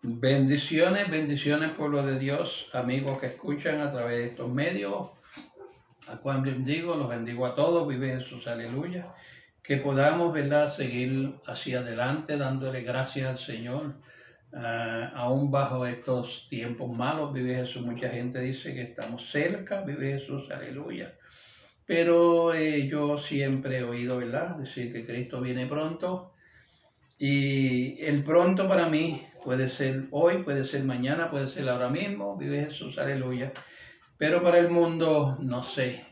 Bendiciones, bendiciones, pueblo de Dios, amigos que escuchan a través de estos medios, a cual bendigo, los bendigo a todos, vive Jesús, aleluya, que podamos, ¿verdad?, seguir hacia adelante dándole gracias al Señor, aún bajo estos tiempos malos, vive Jesús, mucha gente dice que estamos cerca, vive Jesús, aleluya, pero yo siempre he oído, ¿verdad?, decir que Cristo viene pronto. Y el pronto para mí puede ser hoy, puede ser mañana, puede ser ahora mismo, vive Jesús, aleluya. Pero para el mundo, no sé,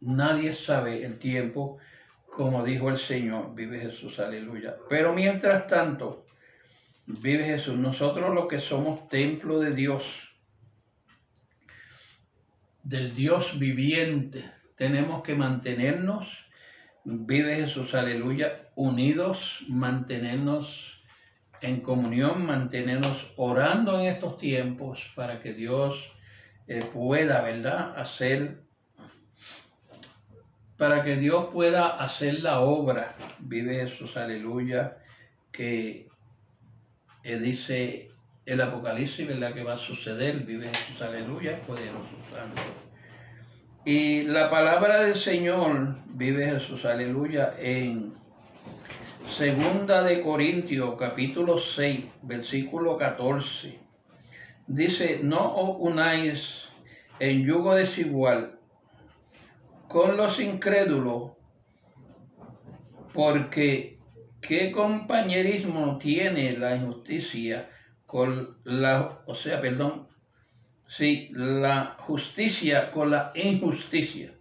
nadie sabe el tiempo, como dijo el Señor, vive Jesús, aleluya. Pero mientras tanto, vive Jesús, nosotros los que somos templo de Dios, del Dios viviente, tenemos que mantenernos, vive Jesús, aleluya, unidos, mantenernos en comunión, mantenernos orando en estos tiempos para que Dios pueda, ¿verdad?, para que Dios pueda hacer la obra, vive Jesús, aleluya, que dice el Apocalipsis, ¿verdad?, que va a suceder, vive Jesús, aleluya, poderoso santo. Y la palabra del Señor, vive Jesús, aleluya, en Segunda de Corintios, capítulo 6, versículo 14. Dice, no os unáis en yugo desigual con los incrédulos, porque ¿qué compañerismo tiene la injusticia con la, la justicia con la injusticia?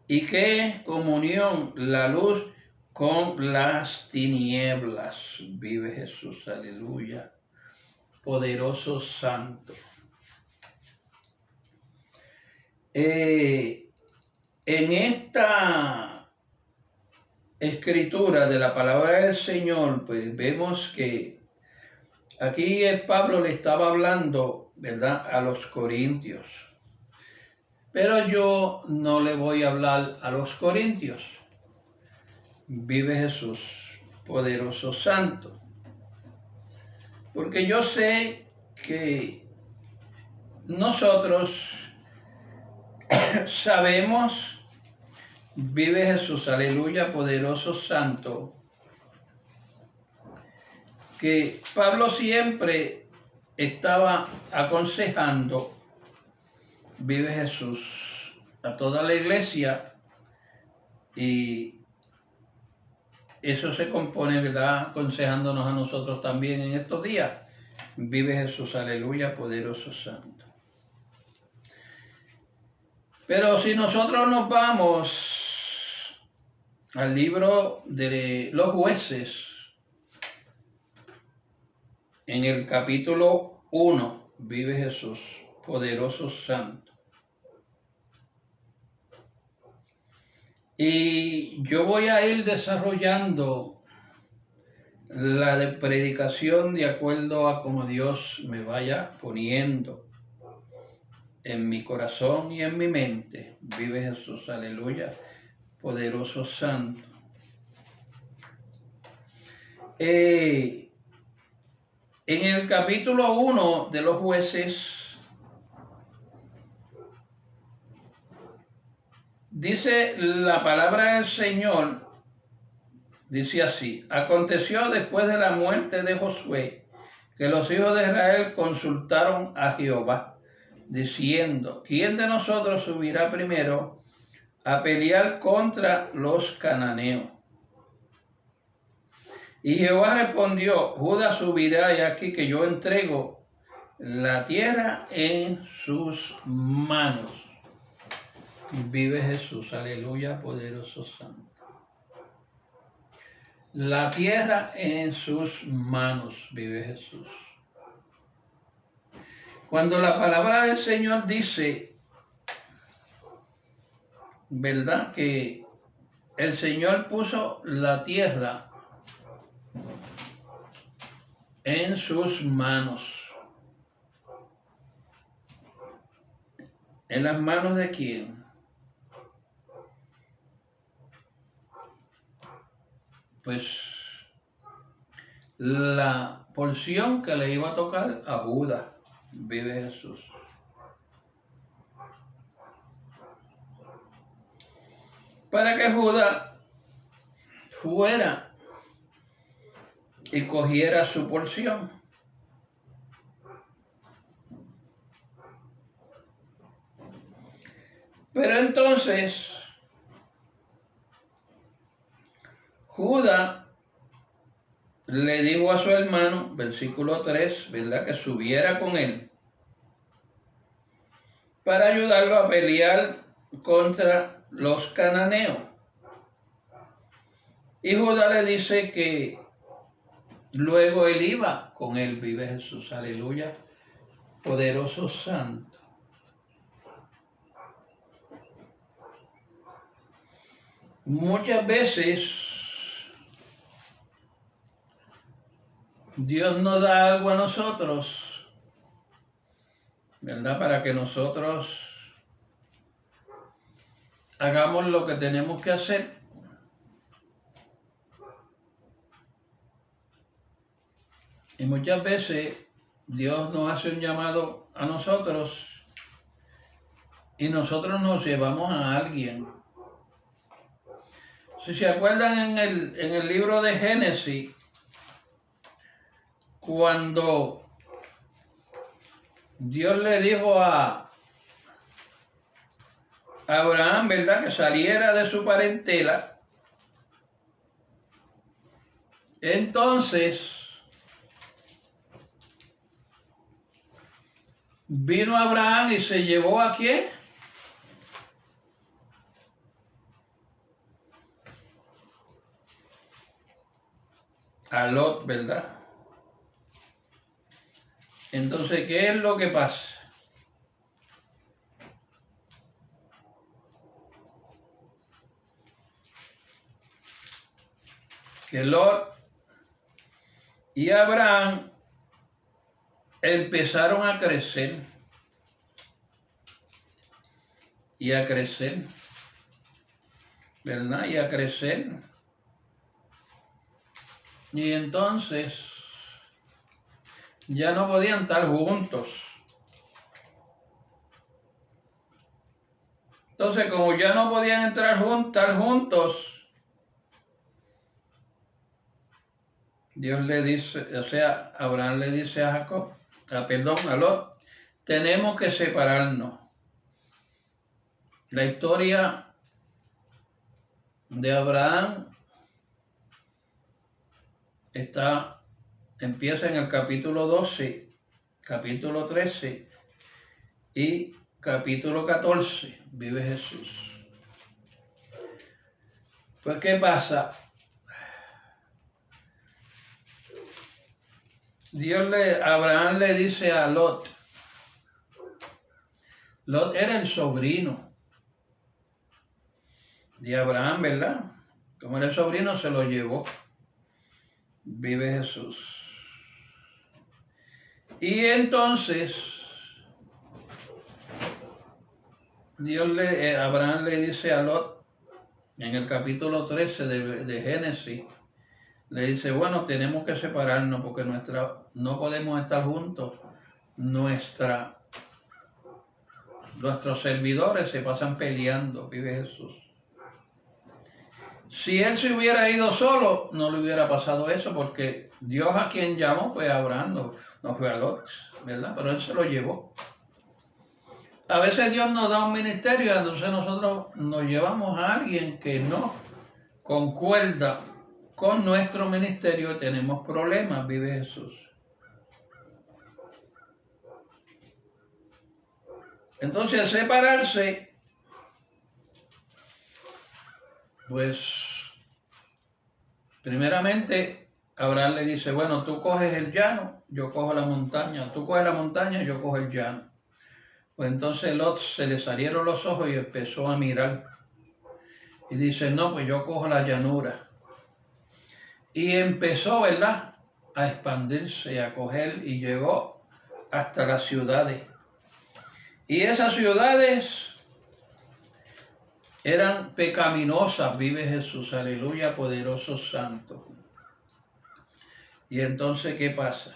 ¿Y qué comunión la luz con las tinieblas? Vive Jesús, aleluya, poderoso santo. En esta escritura de la palabra del Señor, pues vemos que aquí Pablo le estaba hablando, ¿verdad?, a los corintios. Pero yo no le voy a hablar a los corintios. Vive Jesús, poderoso santo. Porque yo sé que nosotros sabemos, vive Jesús, aleluya, poderoso santo, que Pablo siempre estaba aconsejando, vive Jesús, a toda la iglesia, y eso se compone, ¿verdad?, aconsejándonos a nosotros también en estos días. Vive Jesús, aleluya, poderoso santo. Pero si nosotros nos vamos al libro de los jueces, en el capítulo 1, vive Jesús, poderoso santo. Y yo voy a ir desarrollando la predicación de acuerdo a como Dios me vaya poniendo en mi corazón y en mi mente. Vive Jesús, aleluya, poderoso santo. En el capítulo 1 de los jueces, dice la palabra del Señor, dice así: aconteció después de la muerte de Josué, que los hijos de Israel consultaron a Jehová, diciendo, ¿quién de nosotros subirá primero a pelear contra los cananeos? Y Jehová respondió, Judá subirá, y aquí que yo entrego la tierra en sus manos. Vive Jesús, aleluya, poderoso santo. La tierra en sus manos, vive Jesús. Cuando la palabra del Señor dice, ¿verdad?, que el Señor puso la tierra en sus manos. ¿En las manos de quién? Pues la porción que le iba a tocar a Judas. Vive Jesús. Para que Judas fuera y cogiera su porción. Pero entonces Judas le dijo a su hermano, versículo 3, ¿verdad? Que subiera con él para ayudarlo a pelear contra los cananeos. Y Judas le dice que luego él iba con él. Vive Jesús, aleluya, poderoso santo. Muchas veces Dios nos da algo a nosotros, ¿verdad? Para que nosotros hagamos lo que tenemos que hacer. Y muchas veces Dios nos hace un llamado a nosotros y nosotros nos llevamos a alguien. Si se acuerdan en el libro de Génesis, cuando Dios le dijo a Abraham, ¿verdad?, que saliera de su parentela, entonces vino Abraham y se llevó ¿a quién? A Lot, ¿verdad? Entonces, ¿qué es lo que pasa? Que Lot y Abraham empezaron a crecer y a crecer, ¿verdad? Y a crecer. Y entonces ya no podían estar juntos. Entonces, como ya no podían estar juntos, Dios le dice, o sea, Abraham le dice a Jacob, a Lot, tenemos que separarnos. La historia de Abraham empieza en el capítulo 12, capítulo 13 y capítulo 14. Vive Jesús. Pues, ¿qué pasa? Abraham le dice a Lot era el sobrino de Abraham, ¿verdad? Como era el sobrino, se lo llevó. Vive Jesús. Y entonces Abraham le dice a Lot en el capítulo 13 de Génesis, le dice, bueno, tenemos que separarnos porque no podemos estar juntos. Nuestros servidores se pasan peleando. Vive Jesús. Si él se hubiera ido solo, no le hubiera pasado eso, porque Dios a quien llamó fue a Abraham, no fue a Lot, ¿verdad? Pero él se lo llevó. A veces Dios nos da un ministerio y entonces nosotros nos llevamos a alguien que no concuerda con nuestro ministerio y tenemos problemas. Vive Jesús. Entonces, al separarse, pues, primeramente, Abraham le dice, bueno, tú coges el llano, yo cojo la montaña, tú coges la montaña, yo cojo el llano. Pues entonces Lot se le salieron los ojos y empezó a mirar. Y dice, no, pues yo cojo la llanura. Y empezó, ¿verdad?, a expandirse, a coger y llegó hasta las ciudades. Y esas ciudades eran pecaminosas. Vive Jesús, aleluya, poderoso santo. Y entonces, ¿qué pasa?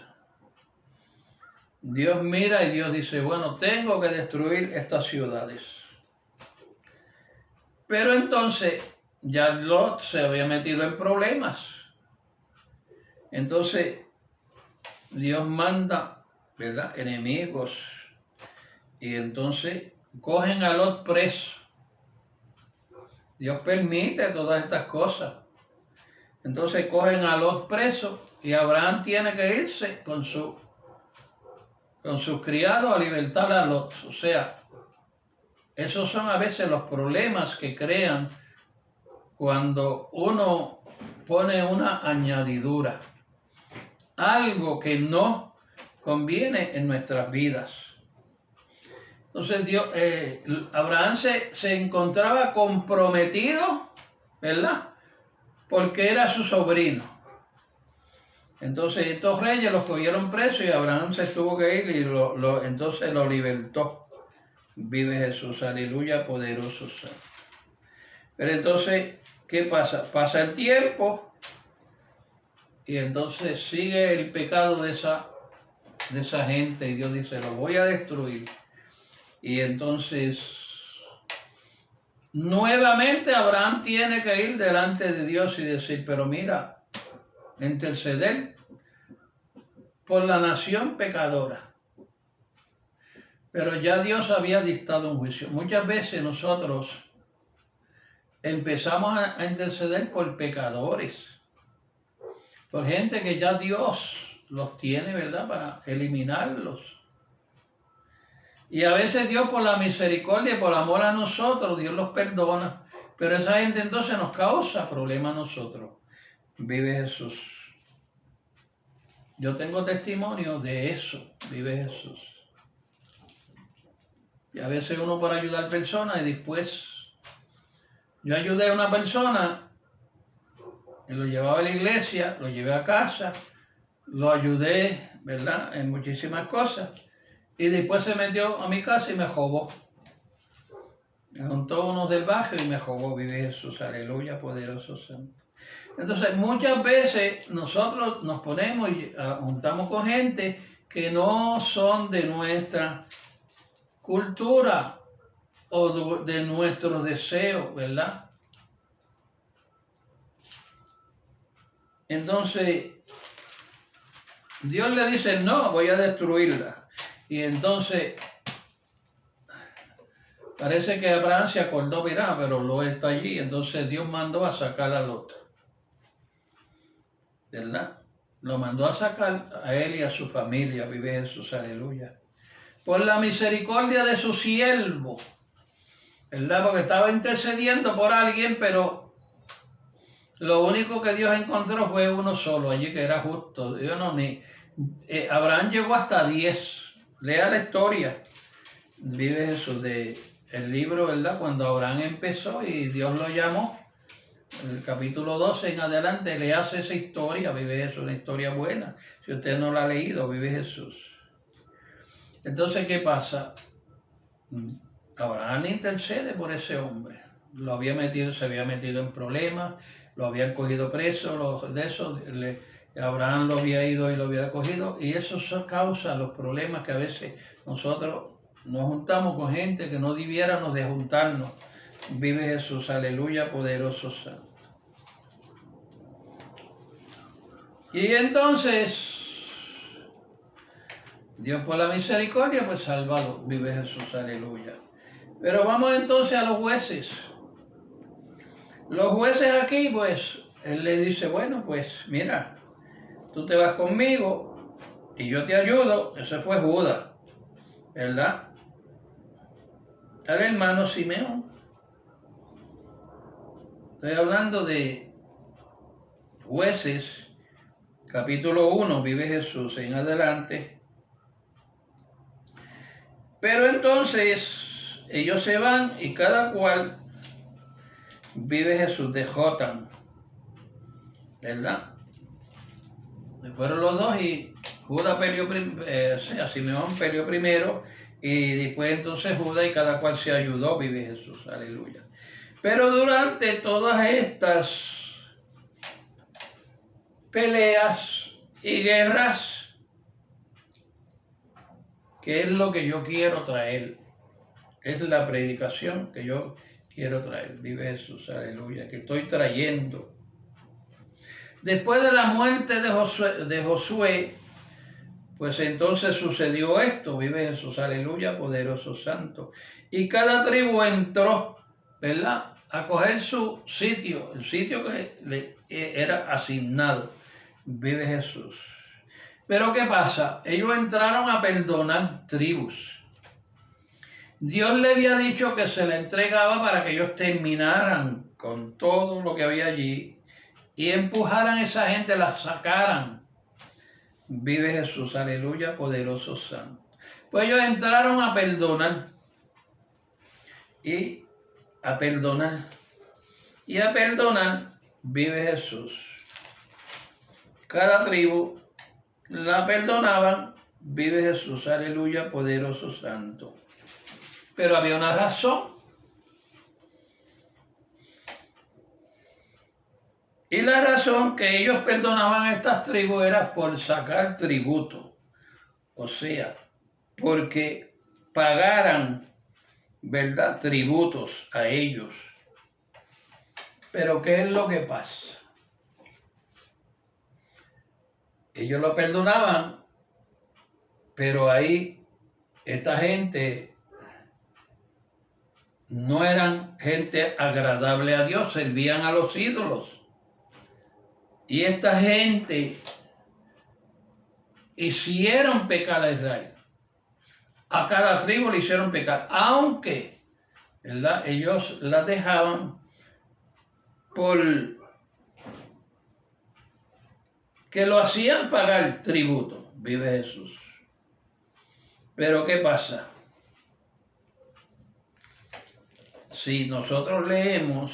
Dios mira y Dios dice, bueno, tengo que destruir estas ciudades. Pero entonces ya Lot se había metido en problemas. Entonces Dios manda, ¿verdad?, enemigos. Y entonces cogen a Lot preso. Dios permite todas estas cosas. Entonces cogen a Lot preso y Abraham tiene que irse con sus criados a libertar a Lot. O sea, esos son a veces los problemas que crean cuando uno pone una añadidura, algo que no conviene en nuestras vidas. Entonces Abraham se encontraba comprometido, ¿verdad?, porque era su sobrino. Entonces estos reyes los cogieron presos y Abraham se tuvo que ir y entonces lo libertó. Vive Jesús, aleluya, poderoso sea. Pero entonces, ¿qué pasa? Pasa el tiempo y entonces sigue el pecado de esa gente y Dios dice, lo voy a destruir. Y entonces, nuevamente Abraham tiene que ir delante de Dios y decir, pero mira, interceder por la nación pecadora. Pero ya Dios había dictado un juicio. Muchas veces nosotros empezamos a interceder por pecadores, por gente que ya Dios los tiene, ¿verdad?, para eliminarlos. Y a veces Dios, por la misericordia y por amor a nosotros, Dios los perdona. Pero esa gente entonces nos causa problemas a nosotros. Vive Jesús. Yo tengo testimonio de eso. Vive Jesús. Y a veces uno por ayudar personas y después yo ayudé a una persona y lo llevaba a la iglesia, lo llevé a casa, lo ayudé, ¿verdad?, en muchísimas cosas. Y después se metió a mi casa y me robó. Me juntó unos del barrio y me robó. Vive Jesús, aleluya, poderoso santo. Entonces, muchas veces nosotros nos ponemos y juntamos con gente que no son de nuestra cultura o de nuestros deseos, ¿verdad? Entonces, Dios le dice, no, voy a destruirla. Y entonces, parece que Abraham se acordó, mira, pero Lot está allí. Entonces Dios mandó a sacar a Lot, ¿verdad? Lo mandó a sacar a él y a su familia, vive Jesús, aleluya. Por la misericordia de su siervo, ¿verdad? Porque estaba intercediendo por alguien, pero lo único que Dios encontró fue uno solo allí, que era justo. Dios no, Abraham llegó hasta 10. Lea la historia. Vive Jesús el libro, ¿verdad? Cuando Abraham empezó y Dios lo llamó, el capítulo 12 en adelante, le hace esa historia, vive Jesús, una historia buena. Si usted no la ha leído, vive Jesús. Entonces, ¿qué pasa? Abraham intercede por ese hombre. Se había metido en problemas, lo habían cogido preso, Abraham lo había ido y lo había cogido, y eso causa los problemas que a veces nosotros nos juntamos con gente que no debiéramos de juntarnos. Vive Jesús, aleluya, poderoso santo. Y entonces, Dios por la misericordia, pues salvado, vive Jesús, aleluya. Pero vamos entonces a los jueces. Los jueces aquí, pues, él le dice, bueno, pues, mira, tú te vas conmigo y yo te ayudo. Ese fue Judas, ¿verdad? El hermano Simeón. Estoy hablando de Jueces, capítulo 1, vive Jesús en adelante. Pero entonces ellos se van y cada cual vive Jesús de Jotam, ¿verdad? Fueron los dos y Judas peleó, Simeón peleó primero y después entonces Judas y cada cual se ayudó, vive Jesús, aleluya. Pero durante todas estas peleas, y guerras, que es lo que yo quiero traer. Es la predicación que yo quiero traer. Vive Jesús, aleluya, que estoy trayendo. Después de la muerte de Josué, pues entonces sucedió esto. Vive Jesús, aleluya, poderoso santo. Y cada tribu entró, ¿verdad?, a coger su sitio, el sitio que le era asignado. Vive Jesús. Pero ¿qué pasa? Ellos entraron a perdonar tribus. Dios le había dicho que se le entregaba para que ellos terminaran con todo lo que había allí y empujaran a esa gente, la sacaran. Vive Jesús, aleluya, poderoso santo. Pues ellos entraron a perdonar y a perdonar y a perdonar. Vive Jesús. Cada tribu la perdonaban. Vive Jesús, aleluya, poderoso santo. Pero había una razón. Y la razón que ellos perdonaban a estas tribus era por sacar tributo. O sea, porque pagaran, ¿verdad?, tributos a ellos. Pero ¿qué es lo que pasa? Ellos lo perdonaban, pero ahí esta gente no eran gente agradable a Dios, servían a los ídolos. Y esta gente hicieron pecar a Israel. A cada tribu le hicieron pecar, aunque, ¿verdad?, ellos la dejaban por que lo hacían pagar tributo. Vive Jesús. Pero ¿qué pasa? Si nosotros leemos,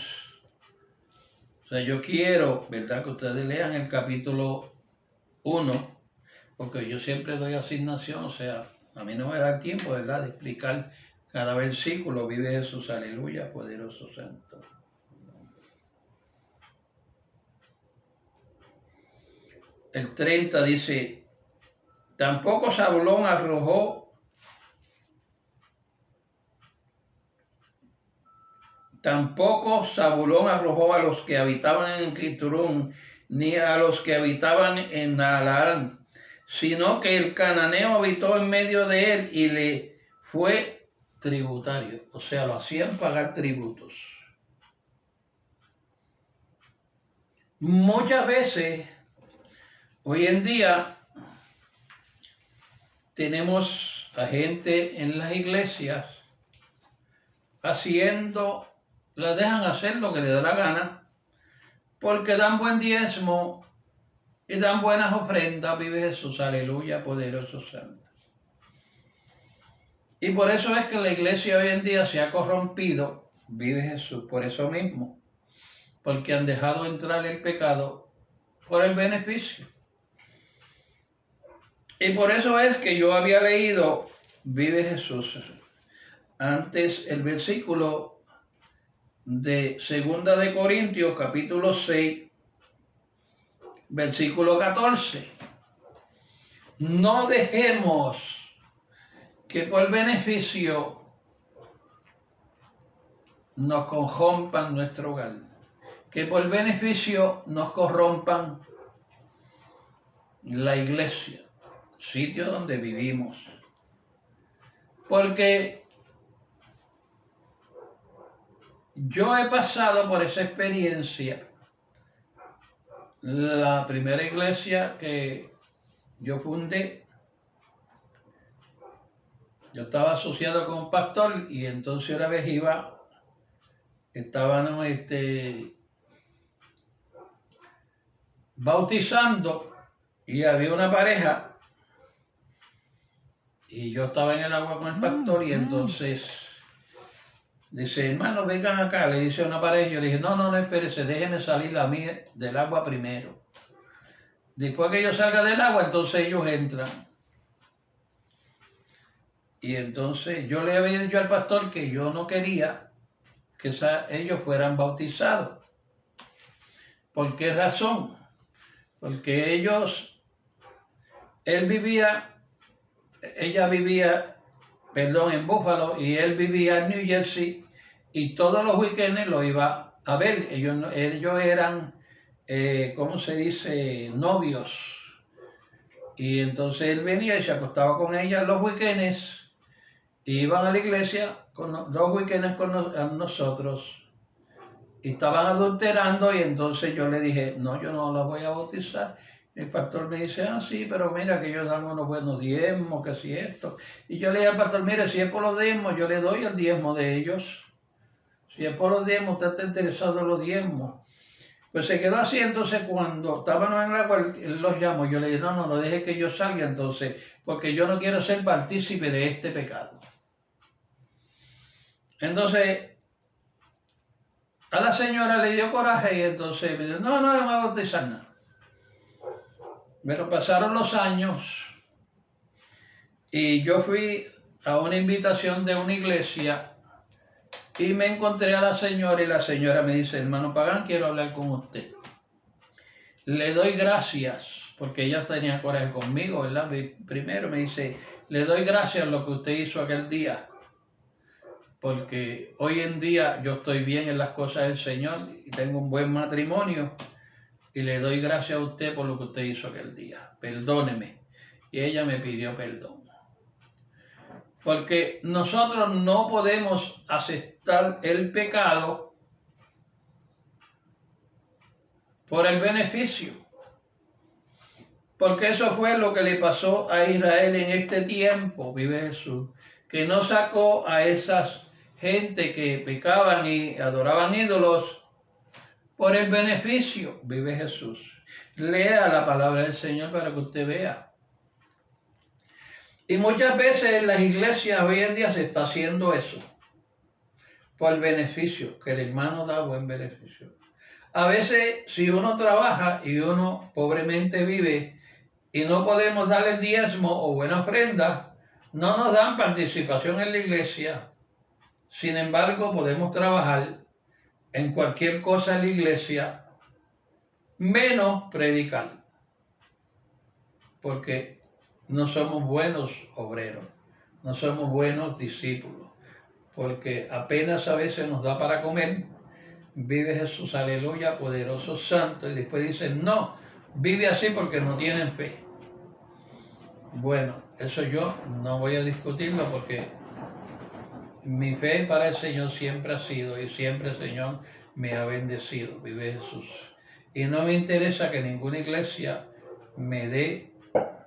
o sea, yo quiero, ¿verdad?, que ustedes lean el capítulo 1, porque yo siempre doy asignación, o sea, a mí no me da tiempo, ¿verdad?, de explicar cada versículo. Vive Jesús, aleluya, poderoso santo. El 30 dice, tampoco Zabulón arrojó a los que habitaban en Quiturún, ni a los que habitaban en Naalarán, sino que el cananeo habitó en medio de él y le fue tributario. O sea, lo hacían pagar tributos. Muchas veces, hoy en día, tenemos a gente en las iglesias la dejan hacer lo que le da la gana, porque dan buen diezmo y dan buenas ofrendas. Vive Jesús, aleluya, poderoso santo. Y por eso es que la iglesia hoy en día se ha corrompido. Vive Jesús, por eso mismo, porque han dejado entrar el pecado por el beneficio. Y por eso es que yo había leído, vive Jesús, antes el versículo de 2 de Corintios, capítulo 6, versículo 14. No dejemos que por beneficio nos corrompan nuestro hogar, que por beneficio nos corrompan la iglesia, sitio donde vivimos. Porque yo he pasado por esa experiencia. La primera iglesia que yo fundé, yo estaba asociado con un pastor y entonces una vez estaban bautizando y había una pareja y yo estaba en el agua con el pastor y entonces dice, hermano, vengan acá, le dice a una pareja. Yo le dije, no, espérese, déjeme salir a mí del agua primero. Después que yo salga del agua, entonces ellos entran. Y entonces yo le había dicho al pastor que yo no quería que ellos fueran bautizados. ¿Por qué razón? Porque ellos Él vivía, ella vivía, perdón, en Buffalo y él vivía en New Jersey y todos los weekends lo iba a ver. Ellos eran, ¿cómo se dice? Novios. Y entonces él venía y se acostaba con ella los weekends y iban a la iglesia los weekends con nosotros y estaban adulterando y entonces yo le dije, no, yo no los voy a bautizar. El pastor me dice, ah, sí, pero mira que ellos dan unos buenos diezmos, que si esto. Y yo le dije al pastor, mire, si es por los diezmos, yo le doy el diezmo de ellos. Si es por los diezmos, usted está interesado en los diezmos. Pues se quedó así, entonces cuando estábamos en el agua, él los llamó. Yo le dije, no, no deje que yo salga entonces, porque yo no quiero ser partícipe de este pecado. Entonces, a la señora le dio coraje y entonces me dijo, no, no, no me voy a bautizar nada. Pero pasaron los años y yo fui a una invitación de una iglesia y me encontré a la señora y la señora me dice, hermano Pagán, quiero hablar con usted. Le doy gracias, porque ella tenía coraje conmigo, ¿verdad? Primero me dice, le doy gracias a lo que usted hizo aquel día, porque hoy en día yo estoy bien en las cosas del Señor y tengo un buen matrimonio y le doy gracias a usted por lo que usted hizo aquel día. Perdóneme. Y ella me pidió perdón. Porque nosotros no podemos aceptar el pecado por el beneficio. Porque eso fue lo que le pasó a Israel en este tiempo, vive Jesús, que no sacó a esas gente que pecaban y adoraban ídolos por el beneficio, vive Jesús. Lea la palabra del Señor para que usted vea. Y muchas veces en las iglesias hoy en día se está haciendo eso, por el beneficio, que el hermano da buen beneficio. A veces si uno trabaja y uno pobremente vive y no podemos darle diezmo o buena ofrenda, no nos dan participación en la iglesia. Sin embargo, podemos trabajar en cualquier cosa en la iglesia, menos predicar, porque no somos buenos obreros, no somos buenos discípulos, porque apenas a veces nos da para comer. Vive Jesús, aleluya, poderoso santo, y después dice, no, vive así porque no tienen fe. Bueno, eso yo no voy a discutirlo porque mi fe para el Señor siempre ha sido y siempre el Señor me ha bendecido, vive Jesús. Y no me interesa que ninguna iglesia me dé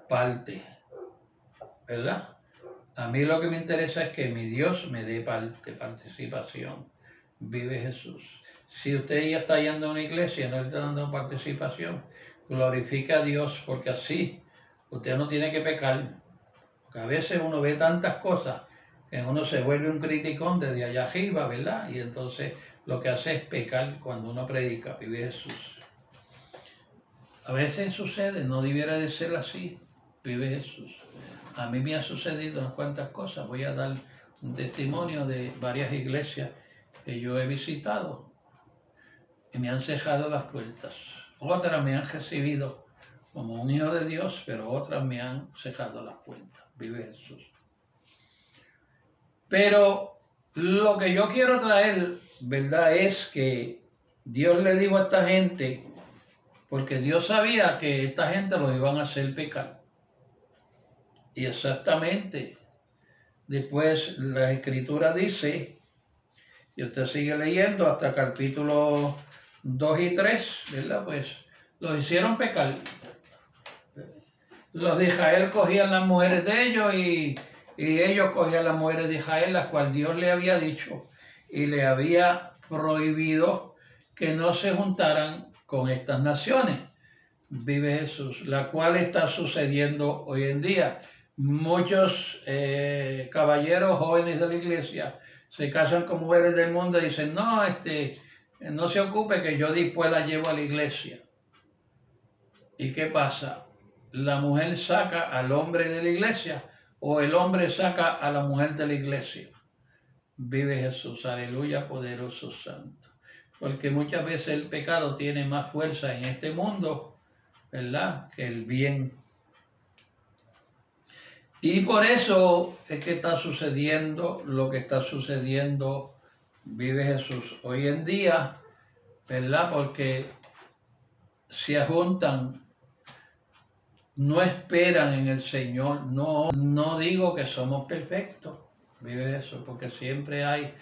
parte, ¿verdad? A mí lo que me interesa es que mi Dios me dé participación, vive Jesús. Si usted ya está yendo a una iglesia y no está dando participación, glorifique a Dios porque así usted no tiene que pecar. Porque a veces uno ve tantas cosas que uno se vuelve un criticón desde allá arriba, ¿verdad? Y entonces lo que hace es pecar cuando uno predica, vive Jesús. A veces sucede, no debiera de ser así, vive Jesús. A mí me ha sucedido unas cuantas cosas. Voy a dar un testimonio de varias iglesias que yo he visitado y me han cerrado las puertas. Otras me han recibido como un hijo de Dios, pero otras me han cerrado las puertas. Vive Jesús. Pero lo que yo quiero traer, ¿verdad? Es que Dios le dijo a esta gente, porque Dios sabía que esta gente lo iban a hacer pecar. Y exactamente, después la Escritura dice, y usted sigue leyendo hasta capítulo 2 y 3, ¿verdad? Pues los hicieron pecar. Los de Israel cogían las mujeres de ellos y ellos cogían las mujeres de Israel, las cuales Dios le había dicho y le había prohibido que no se juntaran con estas naciones. Vive Jesús, la cual está sucediendo hoy en día. Muchos caballeros jóvenes de la iglesia se casan con mujeres del mundo y dicen, no, no se ocupe que yo después la llevo a la iglesia. ¿Y qué pasa? La mujer saca al hombre de la iglesia o el hombre saca a la mujer de la iglesia. Vive Jesús, aleluya, poderoso santo. Porque muchas veces el pecado tiene más fuerza en este mundo, ¿verdad?, que el bien. Y por eso es que está sucediendo lo que está sucediendo, vive Jesús hoy en día, ¿verdad? Porque se juntan, no esperan en el Señor, no digo que somos perfectos, vive eso, porque siempre hay,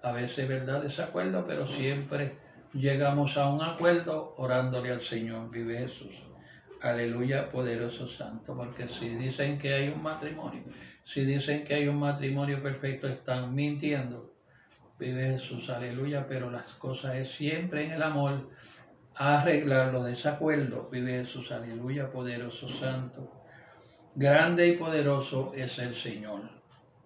a veces, ¿verdad?, desacuerdo, pero siempre llegamos a un acuerdo orándole al Señor, vive Jesús. Aleluya, poderoso santo, porque si dicen que hay un matrimonio, si dicen que hay un matrimonio perfecto, están mintiendo. Vive Jesús, aleluya, pero las cosas es siempre en el amor, arreglar los desacuerdos. Vive Jesús, aleluya, poderoso santo. Grande y poderoso es el Señor.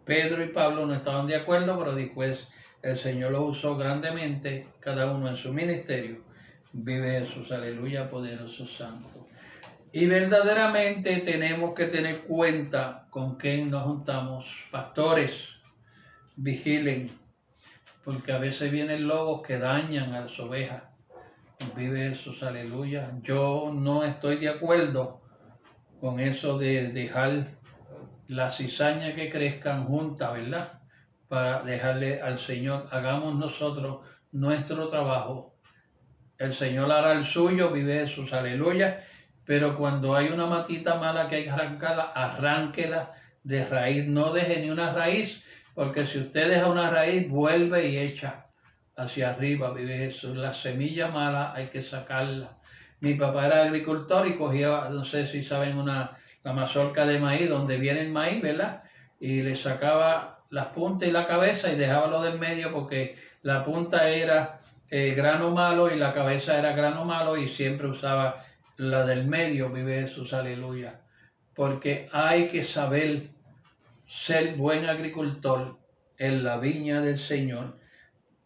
Pedro y Pablo no estaban de acuerdo, pero después el Señor los usó grandemente, cada uno en su ministerio. Vive Jesús, aleluya, poderoso santo. Y verdaderamente tenemos que tener cuenta con quién nos juntamos. Pastores, vigilen, porque a veces vienen lobos que dañan a las ovejas. Vive Jesús, aleluya. Yo no estoy de acuerdo con eso de dejar la cizaña que crezcan juntas, ¿verdad? Para dejarle al Señor. Hagamos nosotros nuestro trabajo. El Señor hará el suyo, vive Jesús, aleluya. Pero cuando hay una matita mala que hay que arrancarla, arránquela de raíz. No deje ni una raíz, porque si usted deja una raíz, vuelve y echa hacia arriba, vive Jesús. La semilla mala hay que sacarla. Mi papá era agricultor y cogía, no sé si saben, la mazorca de maíz, donde viene el maíz, ¿verdad? Y le sacaba las puntas y la cabeza y dejaba lo del medio, porque la punta era grano malo y la cabeza era grano malo, y siempre usaba la del medio, vive Jesús, aleluya. Porque hay que saber ser buen agricultor en la viña del Señor.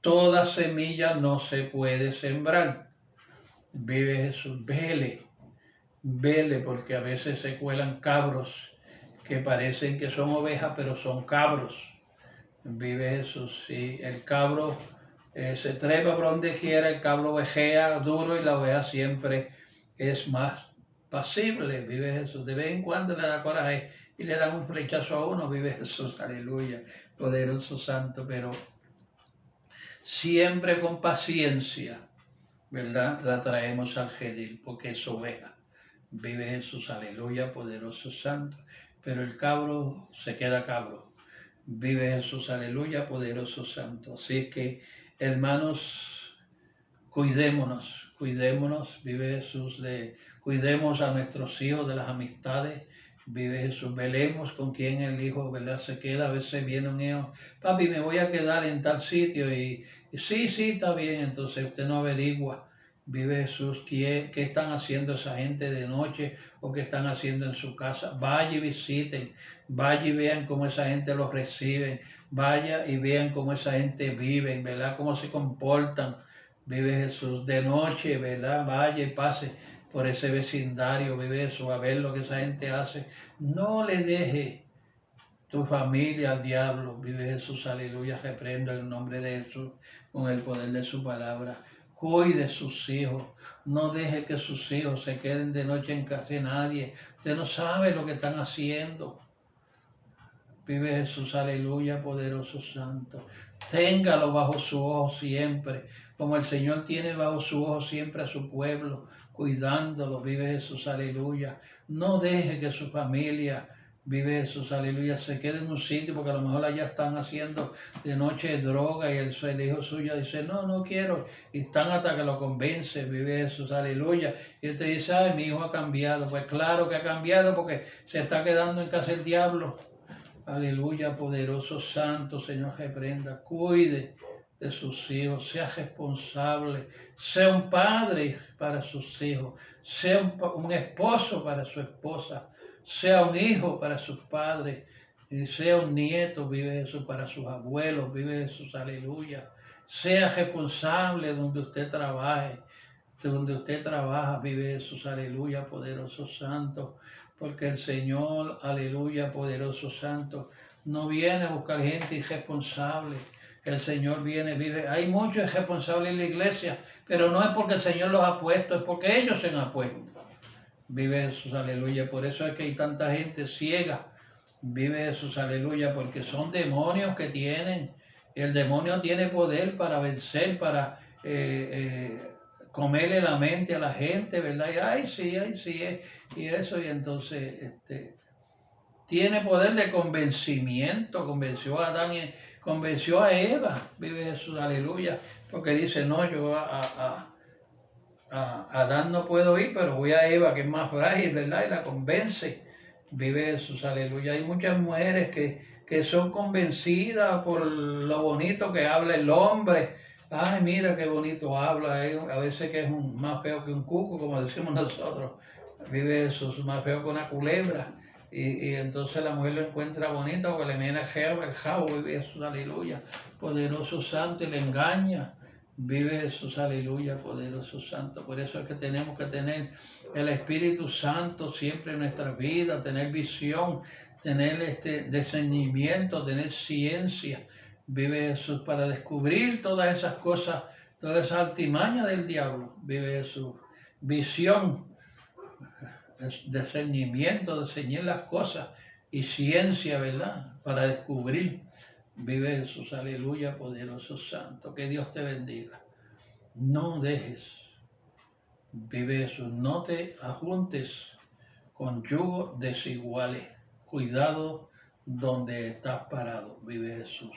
Toda semilla no se puede sembrar. Vive Jesús, vele, porque a veces se cuelan cabros que parecen que son ovejas, pero son cabros. Vive Jesús, sí, el cabro se trepa por donde quiera, el cabro vejea duro y la oveja siempre es más pasible. Vive Jesús, de vez en cuando le da coraje y le dan un flechazo a uno. Vive Jesús, aleluya, poderoso santo, pero siempre con paciencia, ¿verdad? La traemos al redil, porque es oveja. Vive Jesús, aleluya, poderoso santo. Pero el cabro se queda cabro. Vive Jesús, aleluya, poderoso santo. Así que, hermanos, cuidémonos, cuidémonos, vive Jesús, cuidemos a nuestros hijos de las amistades. Vive Jesús, velemos con quién el hijo, ¿verdad?, se queda. A veces viene un hijo, papi, me voy a quedar en tal sitio, y sí, está bien. Entonces usted no averigua, vive Jesús, qué están haciendo esa gente de noche, o qué están haciendo en su casa. Vaya y visiten, vaya y vean cómo esa gente los recibe, vaya y vean cómo esa gente vive, ¿verdad?, cómo se comportan. Vive Jesús, de noche, ¿verdad? Vaya y pase por ese vecindario, vive Jesús, a ver lo que esa gente hace. No le deje tu familia al diablo, vive Jesús, aleluya. Reprendo en el nombre de Jesús con el poder de su palabra. Cuide sus hijos, no deje que sus hijos se queden de noche en casa de nadie. Usted no sabe lo que están haciendo. Vive Jesús, aleluya, poderoso santo. Téngalo bajo su ojo siempre, como el Señor tiene bajo su ojo siempre a su pueblo, cuidándolo. Vive Jesús, aleluya. No deje que su familia, vive Jesús, aleluya, se quede en un sitio, porque a lo mejor allá están haciendo de noche droga, y el hijo suyo dice, no quiero, y están hasta que lo convence. Vive Jesús, aleluya. Y él te dice, ay, mi hijo ha cambiado. Pues claro que ha cambiado, porque se está quedando en casa del diablo. Aleluya, poderoso santo, Señor, reprenda, cuide de sus hijos, sea responsable, sea un padre para sus hijos, sea un esposo para su esposa, sea un hijo para sus padres, y sea un nieto, vive eso, para sus abuelos, vive Jesús, aleluya. Sea responsable donde usted trabaje, donde usted trabaja, vive Jesús, aleluya, poderoso santo. Porque el Señor, aleluya, poderoso santo, no viene a buscar gente irresponsable. El Señor viene, vive. Hay muchos irresponsables en la iglesia, pero no es porque el Señor los ha puesto, es porque ellos se han puesto. Vive Jesús, aleluya. Por eso es que hay tanta gente ciega, Vive Jesús, aleluya, porque son demonios que tienen. El demonio tiene poder para vencer, para comerle la mente a la gente, ¿verdad? Y ay, sí, y eso, y entonces, tiene poder de convencimiento, convenció a Adán y convenció a Eva, vive Jesús, aleluya, porque dice, no, yo a Adán no puedo ir, pero voy a Eva, que es más frágil, ¿verdad? Y la convence. Vive Jesús, aleluya. Hay muchas mujeres que son convencidas por lo bonito que habla el hombre. Ay, mira qué bonito habla. A veces que es más feo que un cuco, como decimos nosotros. Vive Jesús, más feo que una culebra. Y entonces la mujer lo encuentra bonito porque le mira el jabo, vive Jesús, aleluya. Poderoso santo y le engaña. Vive Jesús, aleluya, poderoso santo. Por eso es que tenemos que tener el Espíritu Santo siempre en nuestras vidas, tener visión, tener discernimiento, tener ciencia. Vive Jesús para descubrir todas esas cosas, toda esa artimaña del diablo. Vive Jesús. Visión, discernimiento, discernir las cosas y ciencia, ¿verdad? Para descubrir. Vive Jesús, aleluya, poderoso santo. Que Dios te bendiga. No dejes, vive Jesús, no te ajuntes con yugos desiguales. Cuidado donde estás parado, vive Jesús.